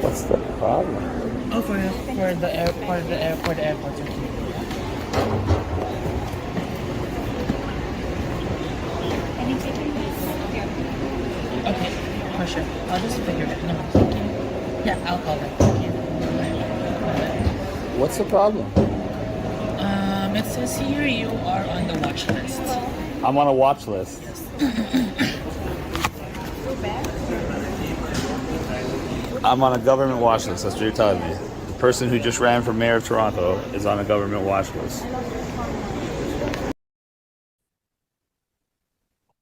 What's the problem? Oh, for the airport. Any chicken wings? Yeah. Okay, for sure. I'll just figure it out. No, thank you. Yeah, I'll call back. Thank you. What's the problem? It says here you are on the watch list. I'm on a watch list. I'm on a government watch list. That's what you're telling me. The person who just ran for mayor of Toronto is on a government watch list.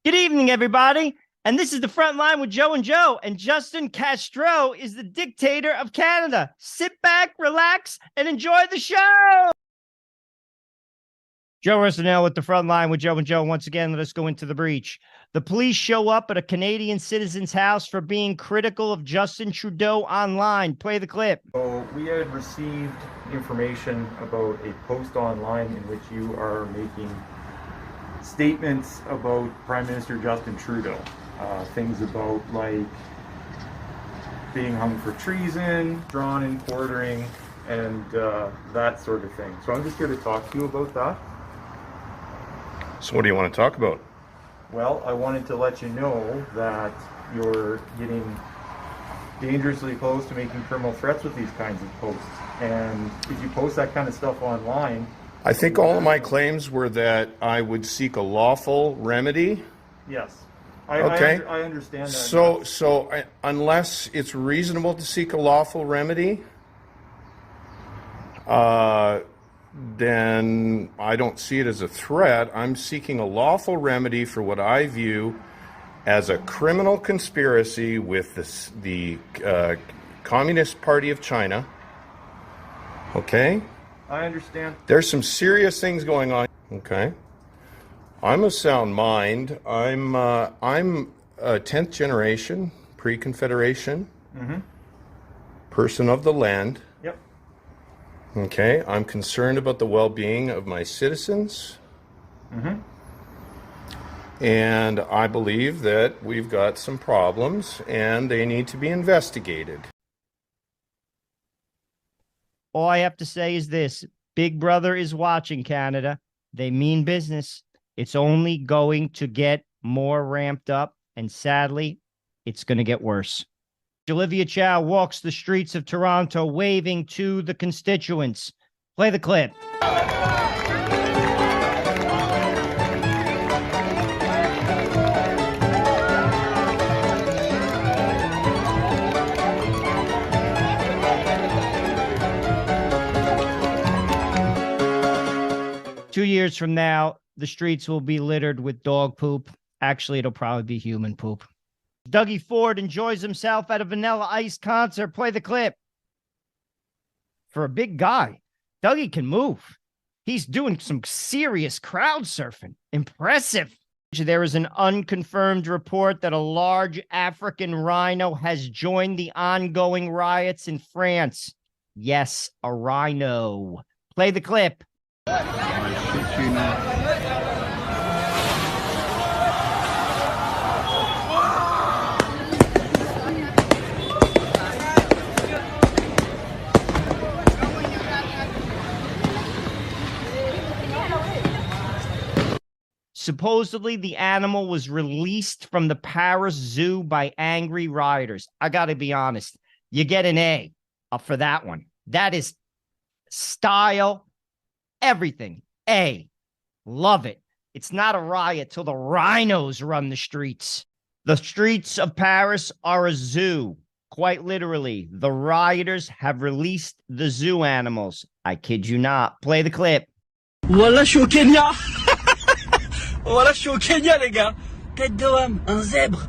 Good evening, everybody. And this is the Front Line with Joe and Joe. And Justin Castro is the dictator of Canada. Sit back, relax, and enjoy the show. Joe Rosenell with the Front Line with Joe and Joe. Once again, let us go into the breach. The police show up at a Canadian citizen's house for being critical of Justin Trudeau online. Play the clip. So we had received information about a post online in which you are making statements about Prime Minister Justin Trudeau. Things about like being hung for treason, drawn and quartering, and that sort of thing. So I'm just here to talk to you about that. So what do you want to talk about? Well, I wanted to let you know that you're getting dangerously close to making criminal threats with these kinds of posts. And if you post that kind of stuff online... I think all of my claims were that I would seek a lawful remedy. Yes. Okay. I understand that. So unless it's reasonable to seek a lawful remedy, then I don't see it as a threat. I'm seeking a lawful remedy for what I view as a criminal conspiracy with the Communist Party of China. Okay? I understand. There's some serious things going on. Okay? I'm of sound mind. I'm a 10th generation pre-Confederation person of the land. Yep. Okay, I'm concerned about the well-being of my citizens. And I believe that we've got some problems and they need to be investigated. All I have to say is this. Big Brother is watching, Canada. They mean business. It's only going to get more ramped up, and sadly, it's going to get worse. Olivia Chow walks the streets of Toronto waving to the constituents. Play the clip. 2 years from now, the streets will be littered with dog poop. Actually, it'll probably be human poop. Dougie Ford enjoys himself at a Vanilla Ice concert. Play the clip. For a big guy, Dougie can move. He's doing some serious crowd surfing. Impressive. There is an unconfirmed report that a large African rhino has joined the ongoing riots in France. Yes, a rhino. Play the clip. Supposedly, the animal was released from the Paris Zoo by angry rioters. I got to be honest. You get an A for that one. That is style, everything. A. Love it. It's not a riot till the rhinos run the streets. The streets of Paris are a zoo. Quite literally, the rioters have released the zoo animals. I kid you not. Play the clip. Voilà, je suis au Kenya. Voilà, je suis au Kenya, les gars. Tête de homme, un zèbre.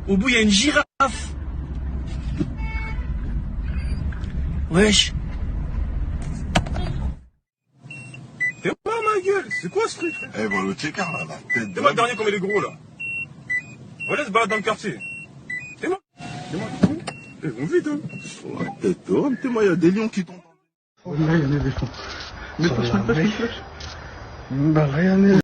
Au bout, il y a une girafe. Wesh. T'es pas ma gueule, c'est quoi ce truc? Eh bon, le checker là, la tête C'est moi le dernier qu'on met les gros là. Voilà, se balade dans le quartier. C'est moi. Ils vont vite, hein. Sur la tête d'homme, t'es moi, il y a des lions qui tombent. Là, il y a des éléphants. Mais bah, rien.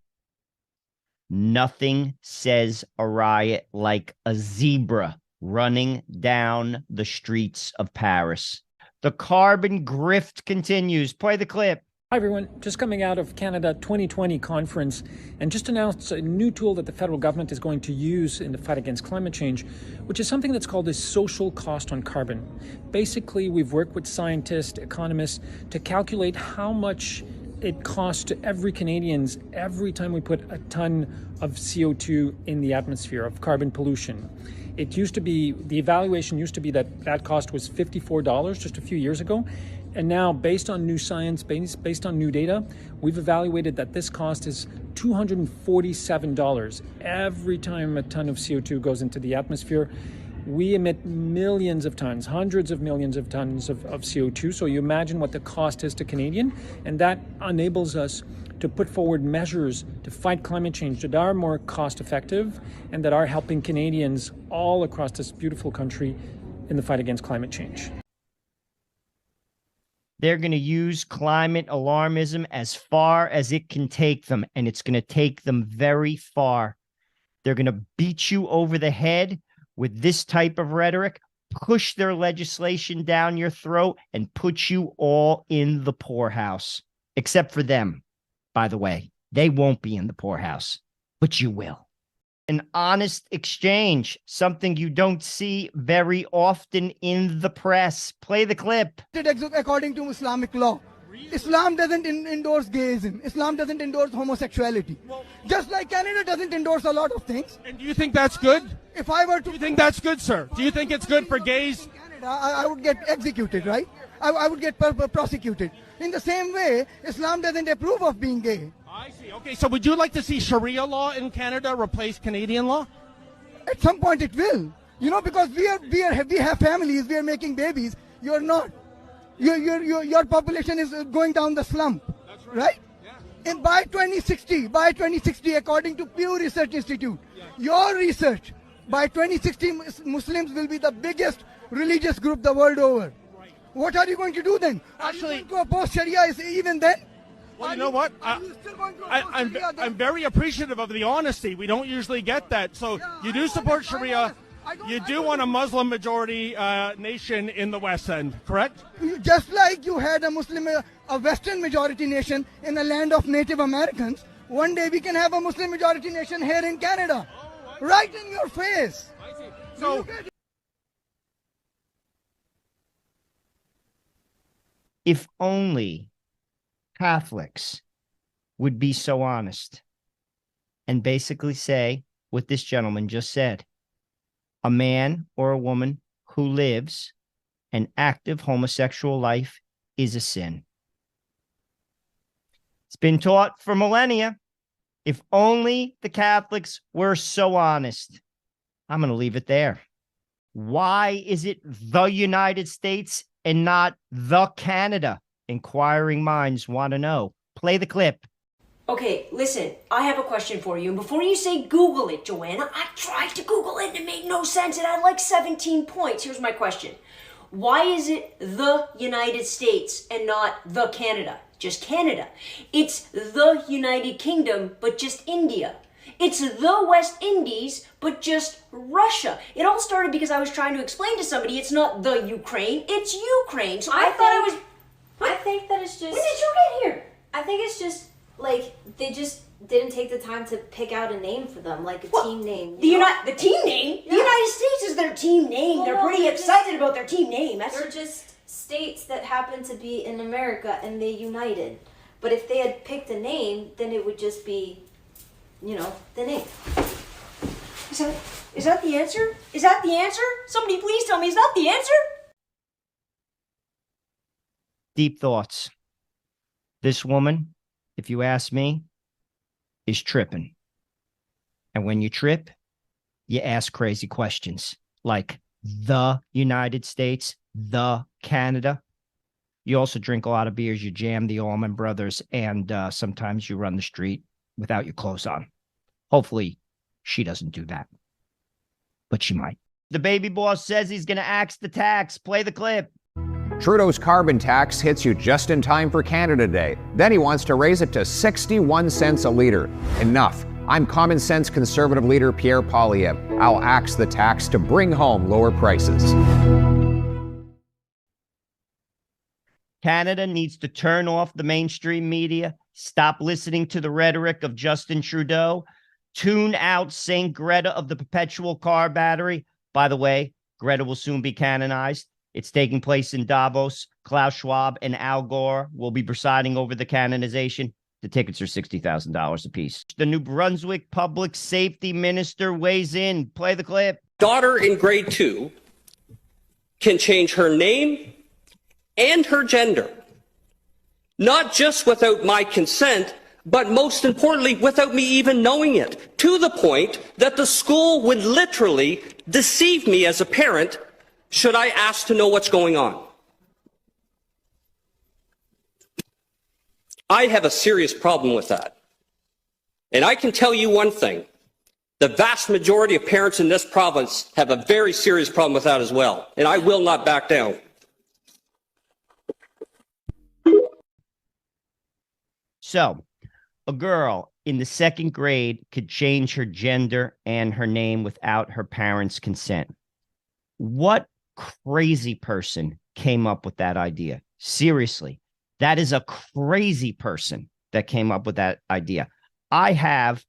Nothing says a riot like a zebra running down the streets of Paris. The carbon grift continues. Play the clip. Hi everyone, just coming out of Canada 2020 conference and just announced a new tool that the federal government is going to use in the fight against climate change, which is something that's called a social cost on carbon. Basically, we've worked with scientists, economists to calculate how much it costs to every Canadians every time we put a ton of CO2 in the atmosphere, of carbon pollution. It used to be, the evaluation used to be that cost was $54 just a few years ago. And now, based on new science, based on new data, we've evaluated that this cost is $247 every time a ton of CO2 goes into the atmosphere. We emit millions of tons, hundreds of millions of tons of CO2. So you imagine what the cost is to Canadian, and that enables us to put forward measures to fight climate change that are more cost effective and that are helping Canadians all across this beautiful country in the fight against climate change. They're going to use climate alarmism as far as it can take them, and it's going to take them very far. They're going to beat you over the head with this type of rhetoric, push their legislation down your throat, and put you all in the poorhouse. Except for them, by the way. They won't be in the poorhouse, but you will. An honest exchange, something you don't see very often in the press. Play the clip. According to Islamic law, Islam doesn't endorse gayism. Islam doesn't endorse homosexuality. Just like Canada doesn't endorse a lot of things. And do you think that's good? If I were to... Do you think that's good, sir? Do you think it's good for gays? In Canada, I would get executed, right? I would get prosecuted. In the same way, Islam doesn't approve of being gay. I see. Okay, so would you like to see Sharia law in Canada replace Canadian law? At some point it will. You know, because we have families, we are making babies. You're not. Your population is going down the slump, right? Yeah. And by 2060, according to Pew Research Institute, your research, by 2060, Muslims will be the biggest religious group the world over. What are you going to do then? Actually, are you going to oppose Sharia even then? Well, you know what? I'm very appreciative of the honesty. We don't usually get that. So you do support Sharia. You do want a Muslim majority nation in the West End, correct? Just like you had a Western majority nation in the land of Native Americans, one day we can have a Muslim majority nation here in Canada. Right in your face. I see. So, if only Catholics would be so honest and basically say what this gentleman just said. A man or a woman who lives an active homosexual life is a sin. It's been taught for millennia. If only the Catholics were so honest. I'm going to leave it there. Why is it the United States and not the Canada? Inquiring minds want to know. Play the clip. Okay, listen, I have a question for you. And before you say Google it, Joanna, I tried to Google it and it made no sense. It had like 17 points. Here's my question. Why is it the United States and not the Canada? Just Canada. It's the United Kingdom, but just India. It's the West Indies, but just Russia. It all started because I was trying to explain to somebody it's not the Ukraine, it's Ukraine. So I thought it was... I think that it's just... When did you get here? I think it's just, like, they just didn't take the time to pick out a name for them, like a team name. The team name? Yeah. The United States is their team name. Well, they're pretty excited about their team name. They're just states that happen to be in America and they united. But if they had picked a name, then it would just be, you know, the name. Is that the answer? Is that the answer? Somebody please tell me, is that the answer? Deep thoughts. This woman, if you ask me, is tripping. And when you trip, you ask crazy questions like the United States, the Canada. You also drink a lot of beers, you jam the Allman Brothers, and sometimes you run the street without your clothes on. Hopefully, she doesn't do that. But she might. The baby boss says he's going to axe the tax. Play the clip. Trudeau's carbon tax hits you just in time for Canada Day. Then he wants to raise it to 61 cents a litre. Enough. I'm common sense conservative leader Pierre Poilievre. I'll axe the tax to bring home lower prices. Canada needs to turn off the mainstream media, stop listening to the rhetoric of Justin Trudeau, tune out St. Greta of the perpetual car battery. By the way, Greta will soon be canonized. It's taking place in Davos. Klaus Schwab and Al Gore will be presiding over the canonization. The tickets are $60,000 a piece. The New Brunswick Public Safety Minister weighs in. Play the clip. Daughter in grade 2 can change her name and her gender, not just without my consent, but most importantly, without me even knowing it, to the point that the school would literally deceive me as a parent should I ask to know what's going on. I have a serious problem with that. And I can tell you one thing. The vast majority of parents in this province have a very serious problem with that as well. And I will not back down. So, a girl in the 2nd grade could change her gender and her name without her parents' consent. What crazy person came up with that idea? Seriously, that is a crazy person that came up with that idea. I have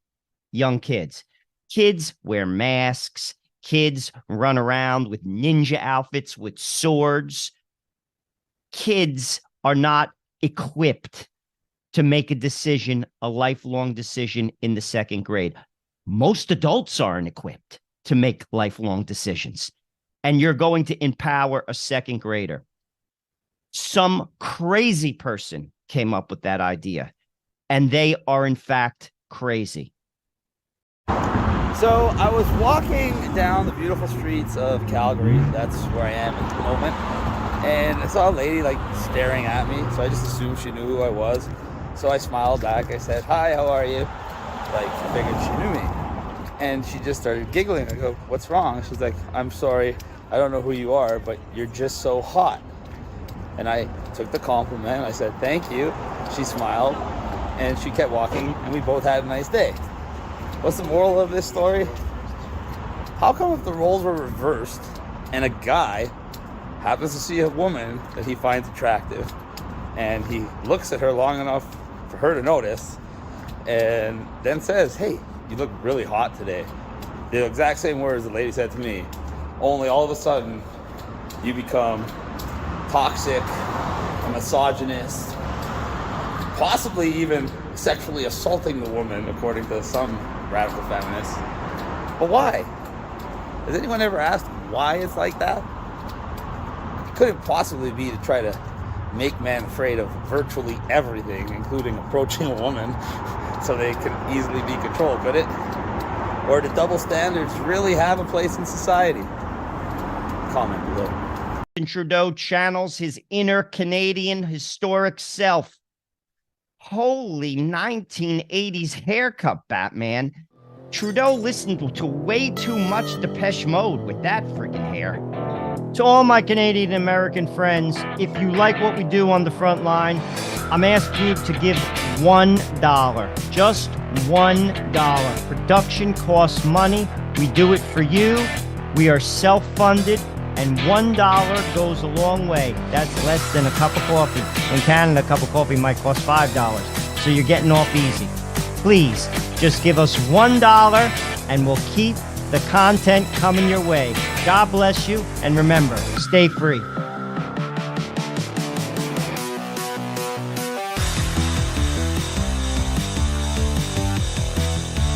young kids. Kids wear masks. Kids run around with ninja outfits with swords. Kids are not equipped to make a decision, a lifelong decision in the 2nd grade. Most adults aren't equipped to make lifelong decisions. And you're going to empower a 2nd grader. Some crazy person came up with that idea. And they are, in fact, crazy. So I was walking down the beautiful streets of Calgary. That's where I am at the moment. And I saw a lady like staring at me. So I just assumed she knew who I was. So I smiled back. I said, "Hi, how are you?" Like, I figured she knew me. And she just started giggling. I go, "What's wrong?" She's like, "I'm sorry. I don't know who you are, but you're just so hot." And I took the compliment. I said, "Thank you." She smiled and she kept walking and we both had a nice day. What's the moral of this story? How come if the roles were reversed and a guy happens to see a woman that he finds attractive and he looks at her long enough for her to notice and then says, "Hey, you look really hot today." The exact same words the lady said to me, only all of a sudden you become toxic, a misogynist, possibly even sexually assaulting the woman, according to some radical feminists. But why? Has anyone ever asked why it's like that? It couldn't possibly be to try to make men afraid of virtually everything, including approaching a woman, so they can easily be controlled, could it? Or do double standards really have a place in society? Comment below. Trudeau channels his inner Canadian historic self. Holy 1980s haircut, Batman. Trudeau listened to way too much Depeche Mode with that freaking hair. To all my Canadian American friends, if you like what we do on the front line, I'm asking you to give $1. Just $1. Production costs money. We do it for you. We are self-funded. And $1 goes a long way. That's less than a cup of coffee. In Canada, a cup of coffee might cost $5. So you're getting off easy. Please, just give us $1 and we'll keep the content coming your way. God bless you. And remember, stay free.